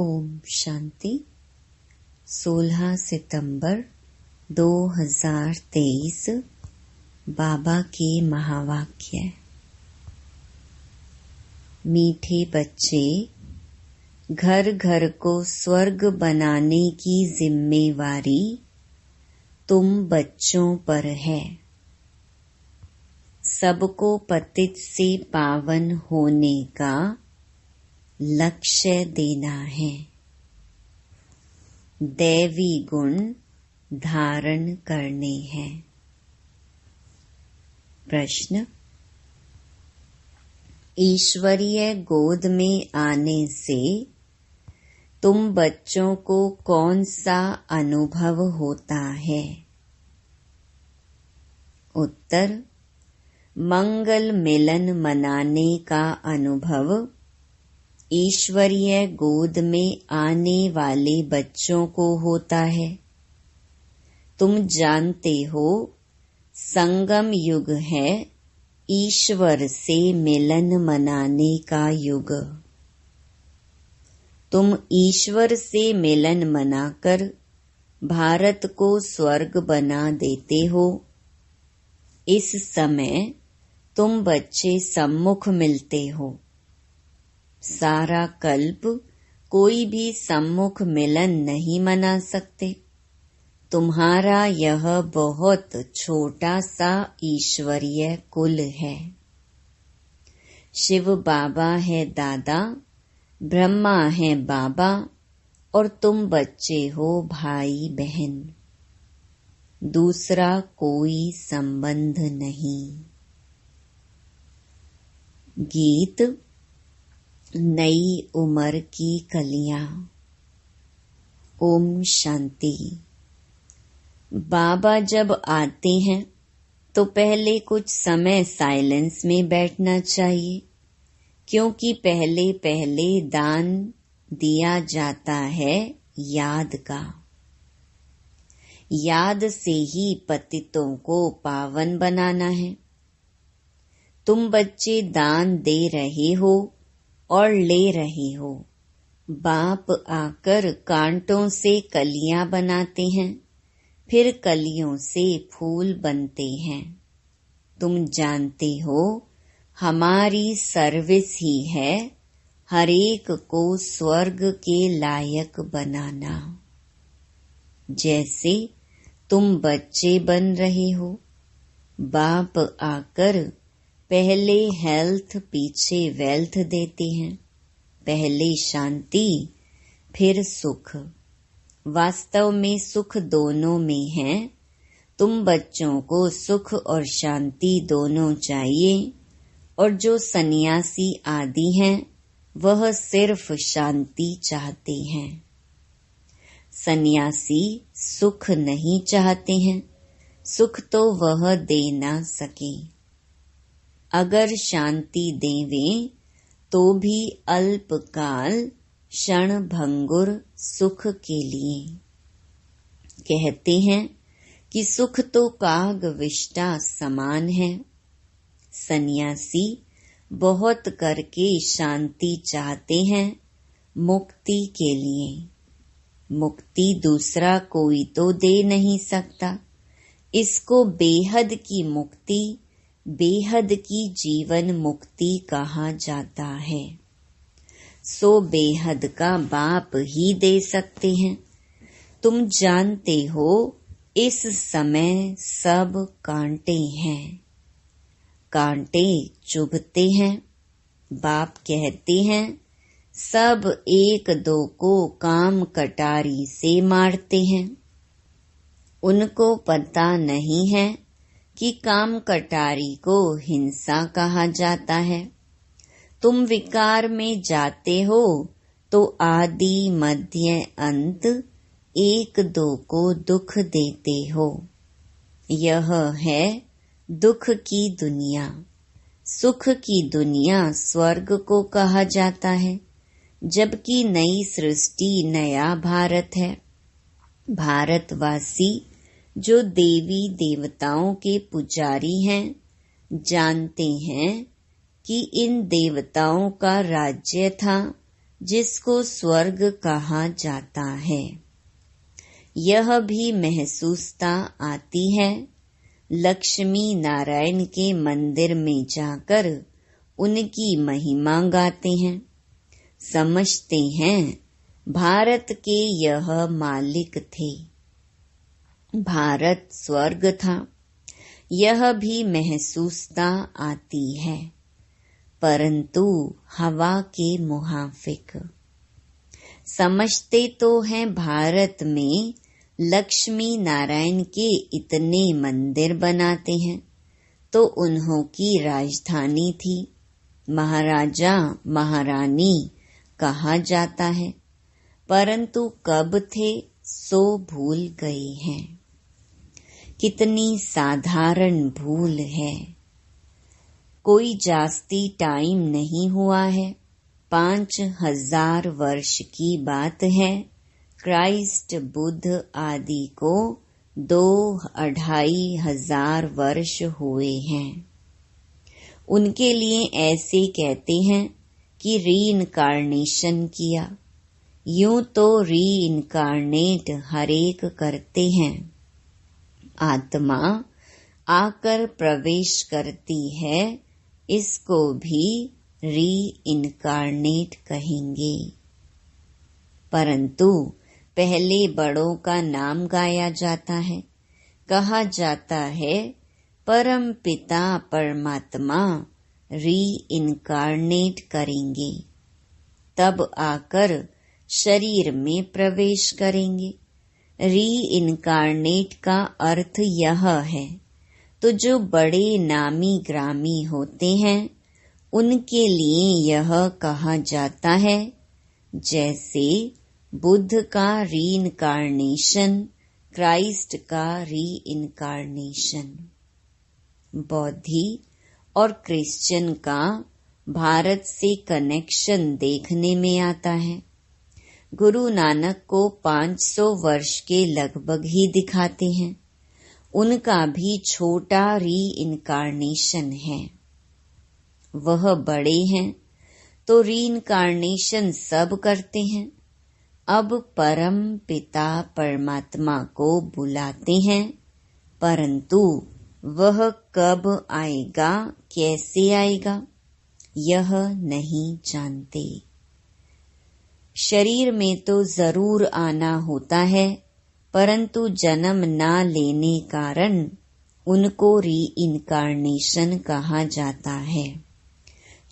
ओम शांति। 16 सितंबर 2023 बाबा के महावाक्य। मीठे बच्चे, घर घर को स्वर्ग बनाने की जिम्मेवारी तुम बच्चों पर है। सबको पतित से पावन होने का लक्ष्य देना है। दैवी गुण धारण करने हैं। प्रश्न: ईश्वरीय गोद में आने से तुम बच्चों को कौन सा अनुभव होता है? उत्तर: मंगल मिलन मनाने का अनुभव ईश्वरीय गोद में आने वाले बच्चों को होता है। तुम जानते हो, संगम युग है ईश्वर से मिलन मनाने का युग। तुम ईश्वर से मिलन मनाकर भारत को स्वर्ग बना देते हो। इस समय तुम बच्चे सम्मुख मिलते हो। सारा कल्प कोई भी सम्मुख मिलन नहीं मना सकते। तुम्हारा यह बहुत छोटा सा ईश्वरीय कुल है। शिव बाबा है दादा, ब्रह्मा है बाबा और तुम बच्चे हो भाई बहन। दूसरा कोई संबंध नहीं। गीत नई उम्र की कलियां। ओम शांति। बाबा जब आते हैं तो पहले कुछ समय साइलेंस में बैठना चाहिए, क्योंकि पहले पहले दान दिया जाता है याद का। याद से ही पतितों को पावन बनाना है। तुम बच्चे दान दे रहे हो और ले रहे हो। बाप आकर कांटों से कलियां बनाते हैं, फिर कलियों से फूल बनते हैं। तुम जानते हो, हमारी सर्विस ही है हरेक को स्वर्ग के लायक बनाना। जैसे तुम बच्चे बन रहे हो, बाप आकर पहले हेल्थ पीछे वेल्थ देते हैं। पहले शांति फिर सुख। वास्तव में सुख दोनों में है। तुम बच्चों को सुख और शांति दोनों चाहिए, और जो सन्यासी आदि हैं वह सिर्फ शांति चाहते हैं। सन्यासी सुख नहीं चाहते हैं, सुख तो वह दे ना सके। अगर शांति देवें तो भी अल्पकाल क्षण भंगुर सुख के लिए। कहते हैं कि सुख तो काग विष्टा समान है। सन्यासी बहुत करके शांति चाहते हैं मुक्ति के लिए। मुक्ति दूसरा कोई तो दे नहीं सकता। इसको बेहद की मुक्ति, बेहद की जीवन मुक्ति कहा जाता है। सो बेहद का बाप ही दे सकते हैं। तुम जानते हो, इस समय सब कांटे हैं। कांटे चुभते हैं। बाप कहते हैं, सब एक दो को काम कटारी से मारते हैं। उनको पता नहीं है कि काम कटारी को हिंसा कहा जाता है। तुम विकार में जाते हो तो आदि मध्य अंत एक दो को दुख देते हो। यह है दुख की दुनिया। सुख की दुनिया स्वर्ग को कहा जाता है, जबकि नई सृष्टि नया भारत है। भारतवासी जो देवी देवताओं के पुजारी हैं, जानते हैं कि इन देवताओं का राज्य था जिसको स्वर्ग कहा जाता है। यह भी महसूसता आती है। लक्ष्मी नारायण के मंदिर में जाकर उनकी महिमा गाते हैं। समझते हैं भारत के यह मालिक थे। भारत स्वर्ग था। यह भी महसूसता आती है, परंतु हवा के मुहाफिक। समझते तो हैं भारत में लक्ष्मी नारायण के इतने मंदिर बनाते हैं, तो उन्हों की राजधानी थी, महाराजा महारानी कहा जाता है, परंतु कब थे सो भूल गए हैं। कितनी साधारण भूल है। कोई जास्ती टाइम नहीं हुआ है, 5000 वर्ष की बात है। क्राइस्ट बुद्ध आदि को 2-2.5 हजार वर्ष हुए हैं। उनके लिए ऐसे कहते हैं कि रीइनकार्नेशन किया। यूं तो रीइनकार्नेट हरेक करते हैं। आत्मा आकर प्रवेश करती है, इसको भी रीइनकार्नेट कहेंगे। परंतु पहले बड़ों का नाम गाया जाता है। कहा जाता है परम पिता परमात्मा रीइनकार्नेट करेंगे, तब आकर शरीर में प्रवेश करेंगे। रीइनकार्नेट का अर्थ यह है। तो जो बड़े नामी ग्रामी होते हैं उनके लिए यह कहा जाता है, जैसे बुद्ध का रीइनकार्नेशन, क्राइस्ट का रीइनकार्नेशन। बौद्धि और क्रिश्चियन का भारत से कनेक्शन देखने में आता है। गुरु नानक को 500 वर्ष के लगभग ही दिखाते हैं। उनका भी छोटा रीइनकार्नेशन है। वह बड़े हैं तो रीइनकार्नेशन सब करते हैं। अब परम पिता परमात्मा को बुलाते हैं, परंतु वह कब आएगा, कैसे आएगा, यह नहीं जानते। शरीर में तो जरूर आना होता है, परंतु जन्म ना लेने कारण उनको रीइनकार्नेशन कहा जाता है।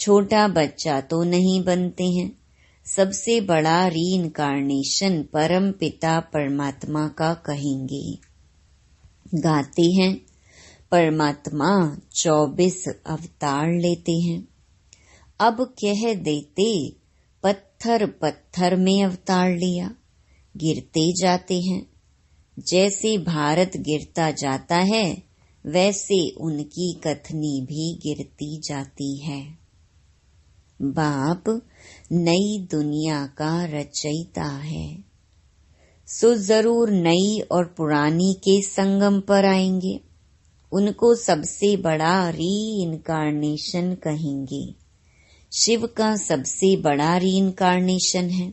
छोटा बच्चा तो नहीं बनते हैं। सबसे बड़ा रीइनकार्नेशन परम पिता परमात्मा का कहेंगे। गाते हैं परमात्मा 24 अवतार लेते हैं। अब कह देते पत्थर पत्थर में अवतार लिया, गिरते जाते हैं। जैसे भारत गिरता जाता है, वैसे उनकी कथनी भी गिरती जाती है। बाप नई दुनिया का रचयिता है, सो जरूर नई और पुरानी के संगम पर आएंगे। उनको सबसे बड़ा रीइनकार्नेशन कहेंगे। शिव का सबसे बड़ा रीइनकार्नेशन है,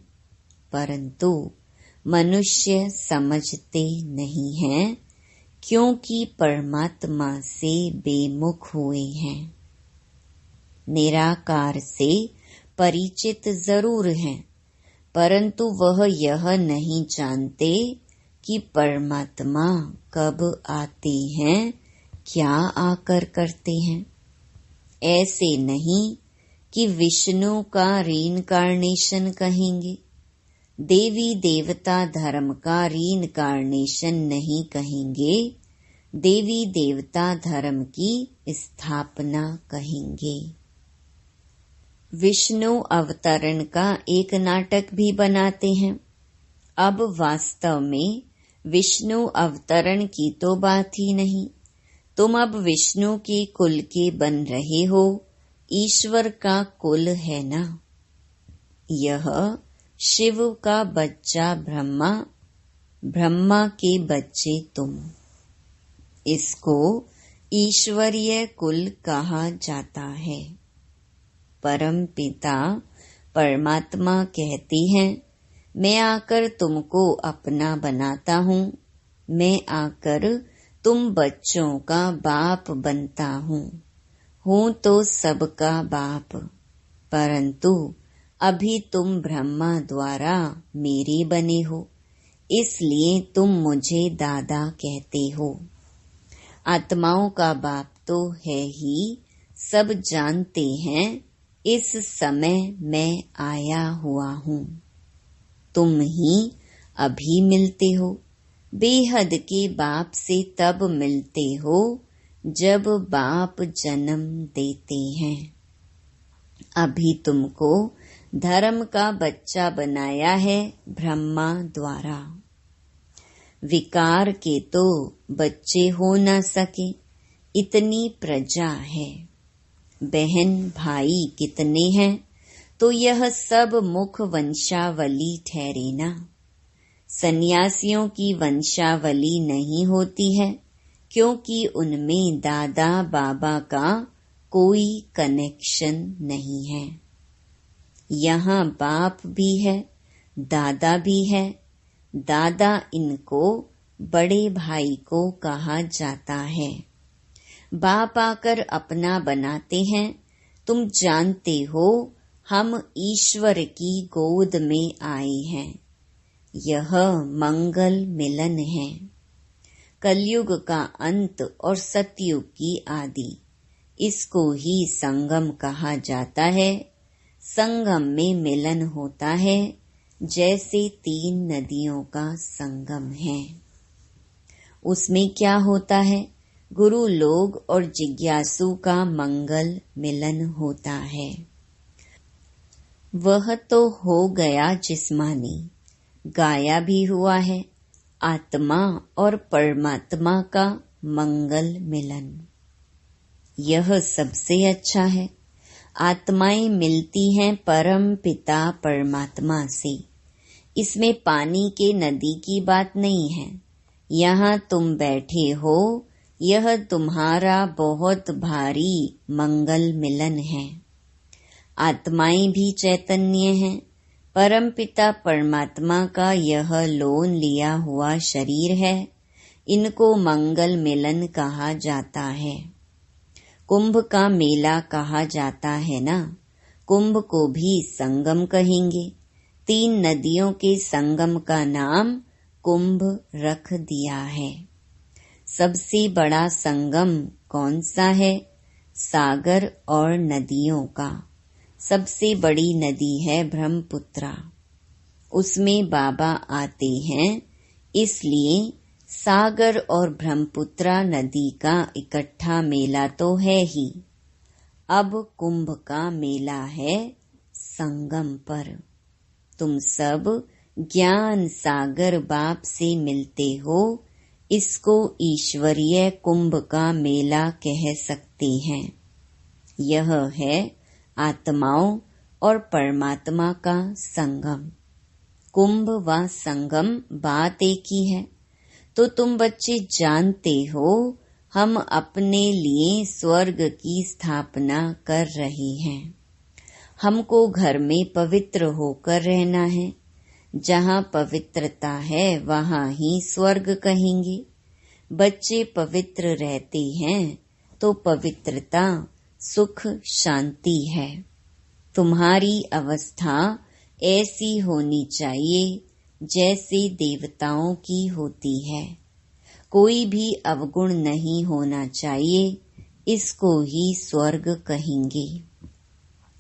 परंतु मनुष्य समझते नहीं हैं, क्योंकि परमात्मा से बेमुख हुए हैं। निराकार से परिचित जरूर हैं, परंतु वह यह नहीं जानते कि परमात्मा कब आते हैं, क्या आकर करते हैं। ऐसे नहीं कि विष्णु का रीइनकार्नेशन कहेंगे, देवी देवता धर्म का रीइनकार्नेशन नहीं कहेंगे, देवी देवता धर्म की स्थापना कहेंगे। विष्णु अवतरण का एक नाटक भी बनाते हैं। अब वास्तव में विष्णु अवतरण की तो बात ही नहीं। तुम अब विष्णु के कुल के बन रहे हो, ईश्वर का कुल है ना। यह शिव का बच्चा ब्रह्मा, ब्रह्मा के बच्चे तुम। इसको ईश्वरीय कुल कहा जाता है। परम पिता परमात्मा कहते हैं, मैं आकर तुमको अपना बनाता हूँ, मैं आकर तुम बच्चों का बाप बनता हूँ तो सबका बाप, परंतु अभी तुम ब्रह्मा द्वारा मेरे बने हो, इसलिए तुम मुझे दादा कहते हो। आत्माओं का बाप तो है ही, सब जानते हैं, इस समय मैं आया हुआ हूँ। तुम ही अभी मिलते हो, बेहद के बाप से तब मिलते हो जब बाप जन्म देते हैं। अभी तुमको धर्म का बच्चा बनाया है ब्रह्मा द्वारा। विकार के तो बच्चे हो न सके, इतनी प्रजा है। बहन भाई कितने हैं, तो यह सब मुख वंशावली ठहरे ना। सन्यासियों की वंशावली नहीं होती है, क्योंकि उनमें दादा बाबा का कोई कनेक्शन नहीं है। यहाँ बाप भी है, दादा भी है। दादा इनको बड़े भाई को कहा जाता है। बाप आकर अपना बनाते हैं। तुम जानते हो हम ईश्वर की गोद में आए हैं। यह मंगल मिलन है। कलयुग का अंत और सतयुग की आदि, इसको ही संगम कहा जाता है। संगम में मिलन होता है, जैसे तीन नदियों का संगम है। उसमें क्या होता है? गुरु लोग और जिज्ञासु का मंगल मिलन होता है। वह तो हो गया जिस्मानी, गाया भी हुआ है आत्मा और परमात्मा का मंगल मिलन। यह सबसे अच्छा है। आत्माएं मिलती हैं परम पिता परमात्मा से। इसमें पानी के नदी की बात नहीं है। यहाँ तुम बैठे हो, यह तुम्हारा बहुत भारी मंगल मिलन है। आत्माएं भी चैतन्य हैं। परम पिता परमात्मा का यह लोन लिया हुआ शरीर है। इनको मंगल मिलन कहा जाता है। कुंभ का मेला कहा जाता है ना। कुंभ को भी संगम कहेंगे। तीन नदियों के संगम का नाम कुंभ रख दिया है। सबसे बड़ा संगम कौन सा है? सागर और नदियों का। सबसे बड़ी नदी है ब्रह्मपुत्रा। उसमें बाबा आते हैं, इसलिए सागर और ब्रह्मपुत्रा नदी का इकट्ठा मेला तो है ही। अब कुंभ का मेला है संगम पर। तुम सब ज्ञान सागर बाप से मिलते हो, इसको ईश्वरीय कुंभ का मेला कह सकते हैं। यह है आत्माओं और परमात्मा का संगम। कुंभ व संगम बात एक ही है। तो तुम बच्चे जानते हो हम अपने लिए स्वर्ग की स्थापना कर रहे हैं। हमको घर में पवित्र होकर रहना है। जहाँ पवित्रता है वहाँ ही स्वर्ग कहेंगे। बच्चे पवित्र रहते हैं तो पवित्रता सुख शांति है। तुम्हारी अवस्था ऐसी होनी चाहिए जैसे देवताओं की होती है। कोई भी अवगुण नहीं होना चाहिए, इसको ही स्वर्ग कहेंगे।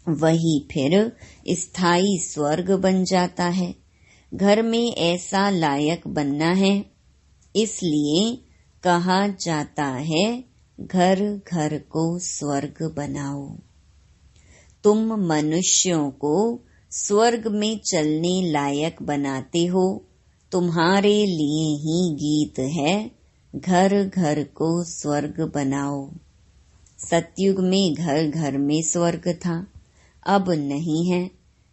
वही फिर स्थायी स्वर्ग बन जाता है। घर में ऐसा लायक बनना है, इसलिए कहा जाता है घर घर को स्वर्ग बनाओ। तुम मनुष्यों को स्वर्ग में चलने लायक बनाते हो। तुम्हारे लिए ही गीत है घर घर को स्वर्ग बनाओ। सतयुग में घर घर में स्वर्ग था, अब नहीं है।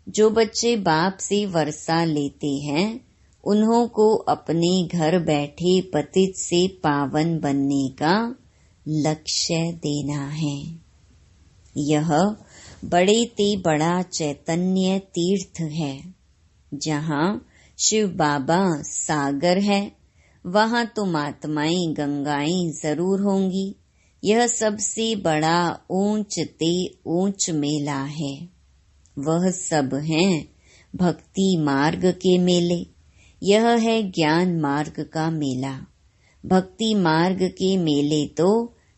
जो बच्चे बाप से वर्षा लेते हैं, उन्हों को अपने घर बैठे पतित से पावन बनने का लक्ष्य देना है। यह बड़े ते बड़ा चैतन्य तीर्थ है। जहाँ शिव बाबा सागर है, वहाँ तुम आत्माएं गंगाएं जरूर होंगी। यह सबसे बड़ा ऊंच ते ऊंच मेला है। वह सब हैं भक्ति मार्ग के मेले। यह है ज्ञान मार्ग का मेला। भक्ति मार्ग के मेले तो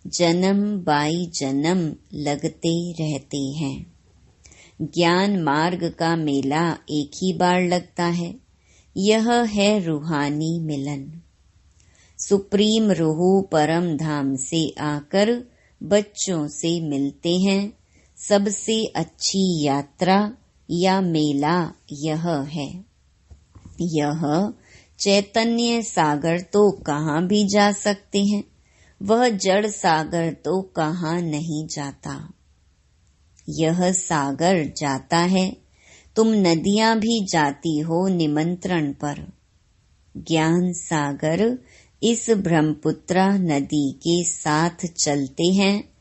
जन्म बाई जन्म लगते रहते हैं। ज्ञान मार्ग का मेला एक ही बार लगता है। यह है रूहानी मिलन। सुप्रीम रूह परम धाम से आकर बच्चों से मिलते हैं। सबसे अच्छी यात्रा या मेला यह है। यह चैतन्य सागर तो कहाँ भी जा सकते हैं, वह जड़ सागर तो कहाँ नहीं जाता। यह सागर जाता है, तुम नदियां भी जाती हो निमंत्रण पर। ज्ञान सागर इस ब्रह्मपुत्रा नदी के साथ चलते हैं।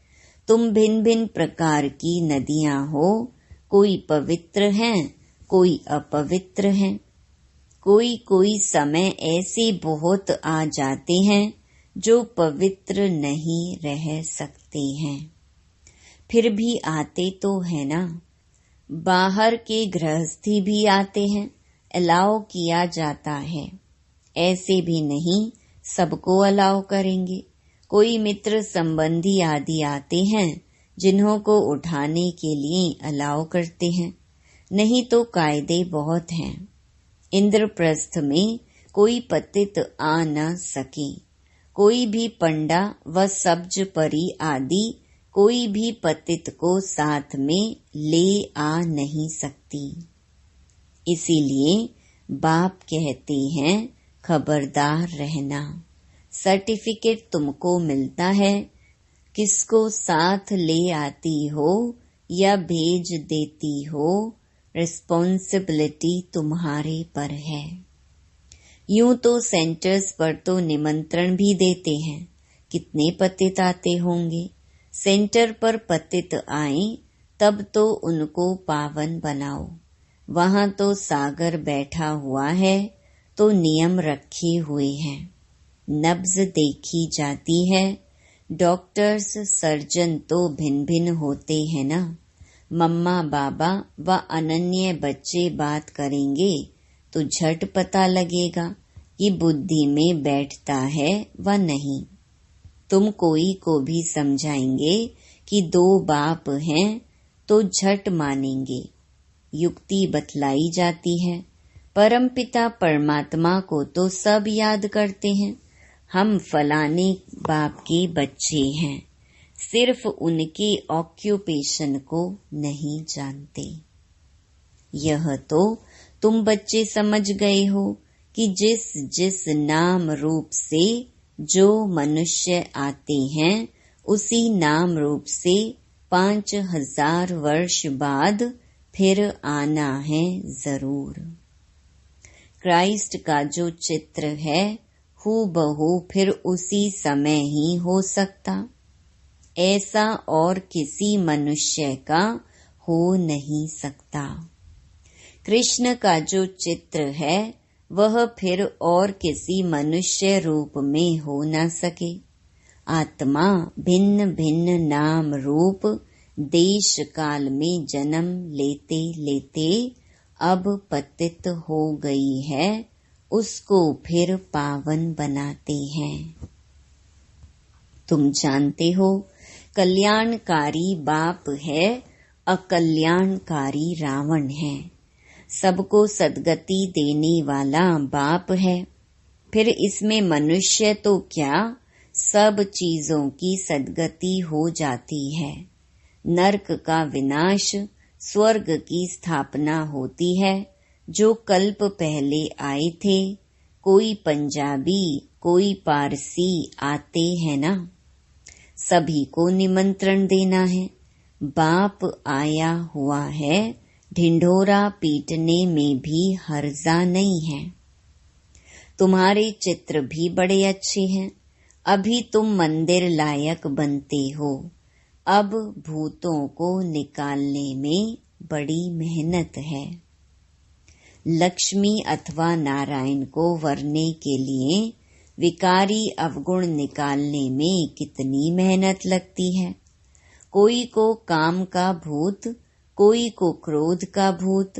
तुम भिन्न भिन्न प्रकार की नदियां हो, कोई पवित्र हैं, कोई अपवित्र हैं। कोई कोई समय ऐसे बहुत आ जाते हैं जो पवित्र नहीं रह सकते हैं, फिर भी आते तो है ना। बाहर के गृहस्थी भी आते हैं, अलाउ किया जाता है। ऐसे भी नहीं सबको अलाउ करेंगे। कोई मित्र संबंधी आदि आते हैं जिन्हों को उठाने के लिए अलाउ करते हैं, नहीं तो कायदे बहुत हैं। इंद्रप्रस्थ में कोई पतित आ न सके। कोई भी पंडा व सब्ज परी आदि कोई भी पतित को साथ में ले आ नहीं सकती। इसीलिए बाप कहते हैं खबरदार रहना। सर्टिफिकेट तुमको मिलता है, किसको साथ ले आती हो या भेज देती हो, रिस्पॉन्सिबिलिटी तुम्हारे पर है। यूं तो सेंटर्स पर तो निमंत्रण भी देते हैं, कितने पतित आते होंगे। सेंटर पर पतित आए तब तो उनको पावन बनाओ। वहाँ तो सागर बैठा हुआ है, तो नियम रखे हुए हैं, नब्ज देखी जाती है। डॉक्टर्स सर्जन तो भिन्न भिन्न होते हैं ना। मम्मा बाबा व अनन्य बच्चे बात करेंगे तो झट पता लगेगा कि बुद्धि में बैठता है व नहीं। तुम कोई को भी समझाएंगे कि दो बाप हैं तो झट मानेंगे। युक्ति बतलाई जाती है। परमपिता परमात्मा को तो सब याद करते हैं। हम फलाने बाप के बच्चे हैं, सिर्फ उनके ऑक्यूपेशन को नहीं जानते। यह तो तुम बच्चे समझ गए हो कि जिस जिस नाम रूप से जो मनुष्य आते हैं, उसी नाम रूप से 5000 वर्ष बाद फिर आना है जरूर। क्राइस्ट का जो चित्र है हूबहू फिर उसी समय ही हो सकता, ऐसा और किसी मनुष्य का हो नहीं सकता। कृष्ण का जो चित्र है वह फिर और किसी मनुष्य रूप में हो न सके। आत्मा भिन्न भिन्न नाम रूप देश काल में जन्म लेते लेते अब पतित हो गई है, उसको फिर पावन बनाते हैं। तुम जानते हो कल्याणकारी बाप है, अकल्याणकारी रावण है। सबको सद्गति देने वाला बाप है। फिर इसमें मनुष्य तो क्या, सब चीजों की सद्गति हो जाती है। नरक का विनाश, स्वर्ग की स्थापना होती है। जो कल्प पहले आए थे, कोई पंजाबी कोई पारसी आते हैं ना, सभी को निमंत्रण देना है। बाप आया हुआ है, ढिंढोरा पीटने में भी हर्जा नहीं है। तुम्हारे चित्र भी बड़े अच्छे हैं। अभी तुम मंदिर लायक बनते हो, अब भूतों को निकालने में बड़ी मेहनत है। लक्ष्मी अथवा नारायण को वरने के लिए विकारी अवगुण निकालने में कितनी मेहनत लगती है। कोई को काम का भूत, कोई को क्रोध का भूत,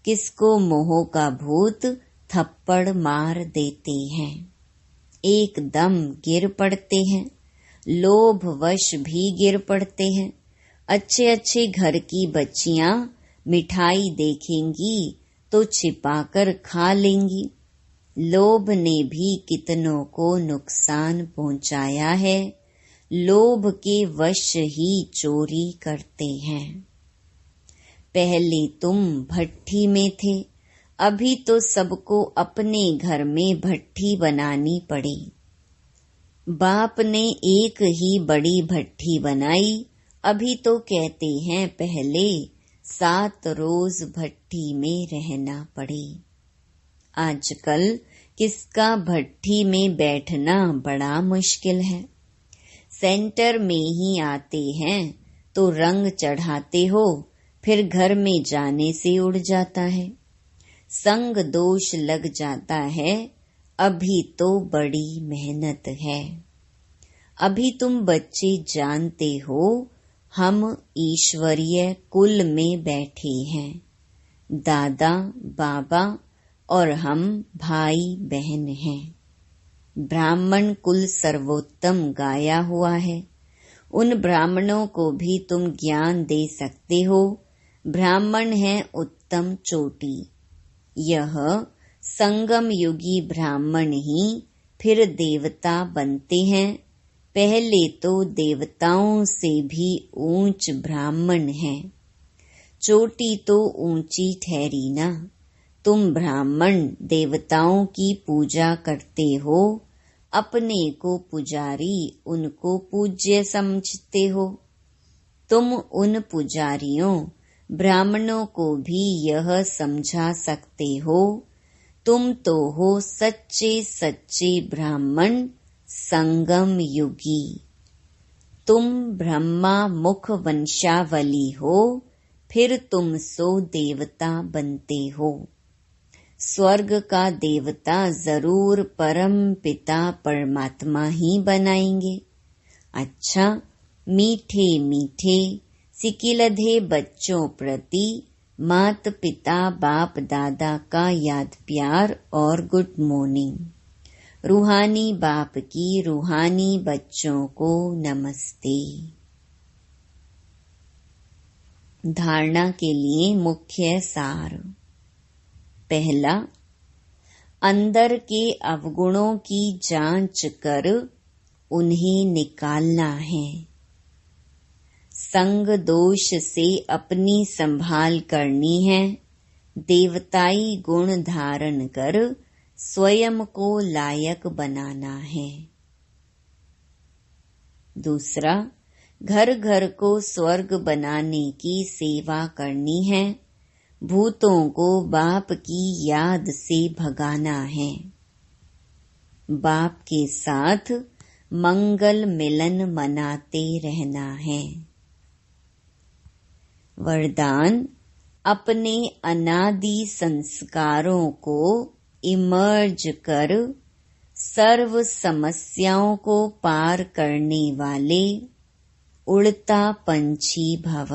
किसको मोह का भूत थप्पड़ मार देते हैं, एकदम गिर पड़ते हैं। लोभ वश भी गिर पड़ते हैं। अच्छे अच्छे घर की बच्चियां मिठाई देखेंगी तो छिपाकर खा लेंगी। लोभ ने भी कितनों को नुकसान पहुंचाया है। लोभ के वश ही चोरी करते हैं। पहले तुम भट्ठी में थे, अभी तो सबको अपने घर में भट्ठी बनानी पड़ी। बाप ने एक ही बड़ी भट्ठी बनाई, अभी तो कहते हैं पहले 7 रोज भट्ठी में रहना पड़े। आजकल किसका भट्ठी में बैठना बड़ा मुश्किल है। सेंटर में ही आते हैं तो रंग चढ़ाते हो, फिर घर में जाने से उड़ जाता है। संग दोष लग जाता है, अभी तो बड़ी मेहनत है। अभी तुम बच्चे जानते हो हम ईश्वरीय कुल में बैठे हैं। दादा बाबा और हम भाई बहन हैं। ब्राह्मण कुल सर्वोत्तम गाया हुआ है। उन ब्राह्मणों को भी तुम ज्ञान दे सकते हो। ब्राह्मण है उत्तम चोटी। यह संगम युगी ब्राह्मण ही फिर देवता बनते हैं। पहले तो देवताओं से भी ऊंच ब्राह्मण है। चोटी तो ऊंची ठहरी ना। तुम ब्राह्मण देवताओं की पूजा करते हो, अपने को पुजारी, उनको पूज्य समझते हो। तुम उन पुजारियों ब्राह्मणों को भी यह समझा सकते हो, तुम तो हो सच्चे सच्चे ब्राह्मण संगम युगी। तुम ब्रह्मा मुख वंशावली हो, फिर तुम सो देवता बनते हो। स्वर्ग का देवता जरूर परम पिता परमात्मा ही बनाएंगे। अच्छा, मीठे मीठे सिकिलधे बच्चों प्रति मात पिता बाप दादा का याद प्यार और गुड मॉर्निंग। रूहानी बाप की रूहानी बच्चों को नमस्ते। धारणा के लिए मुख्य सार। पहला, अंदर के अवगुणों की जांच कर उन्हें निकालना है। संग दोष से अपनी संभाल करनी है। देवताई गुण धारण कर स्वयं को लायक बनाना है। दूसरा, घर घर को स्वर्ग बनाने की सेवा करनी है। भूतों को बाप की याद से भगाना है। बाप के साथ मंगल मिलन मनाते रहना है। वरदान, अपने अनादि संस्कारों को इमर्ज कर सर्व समस्याओं को पार करने वाले उड़ता पंछी भव।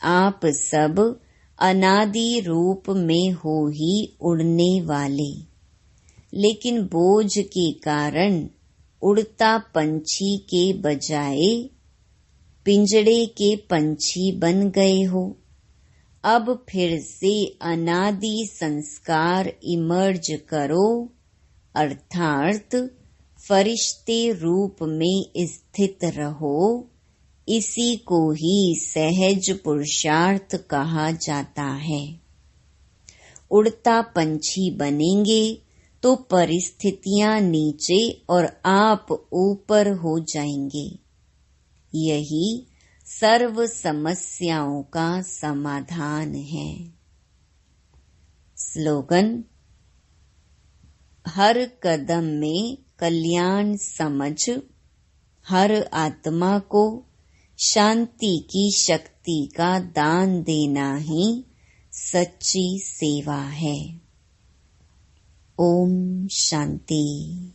आप सब अनादि रूप में हो ही उड़ने वाले, लेकिन बोझ के कारण उड़ता पंछी के बजाय पिंजड़े के पंछी बन गए हो। अब फिर से अनादि संस्कार इमर्ज करो, अर्थात फरिश्ते रूप में स्थित रहो। इसी को ही सहज पुरुषार्थ कहा जाता है। उड़ता पंछी बनेंगे तो परिस्थितियां नीचे और आप ऊपर हो जाएंगे। यही सर्व समस्याओं का समाधान है। स्लोगन, हर कदम में कल्याण समझ हर आत्मा को शांति की शक्ति का दान देना ही सच्ची सेवा है। ओम शांति।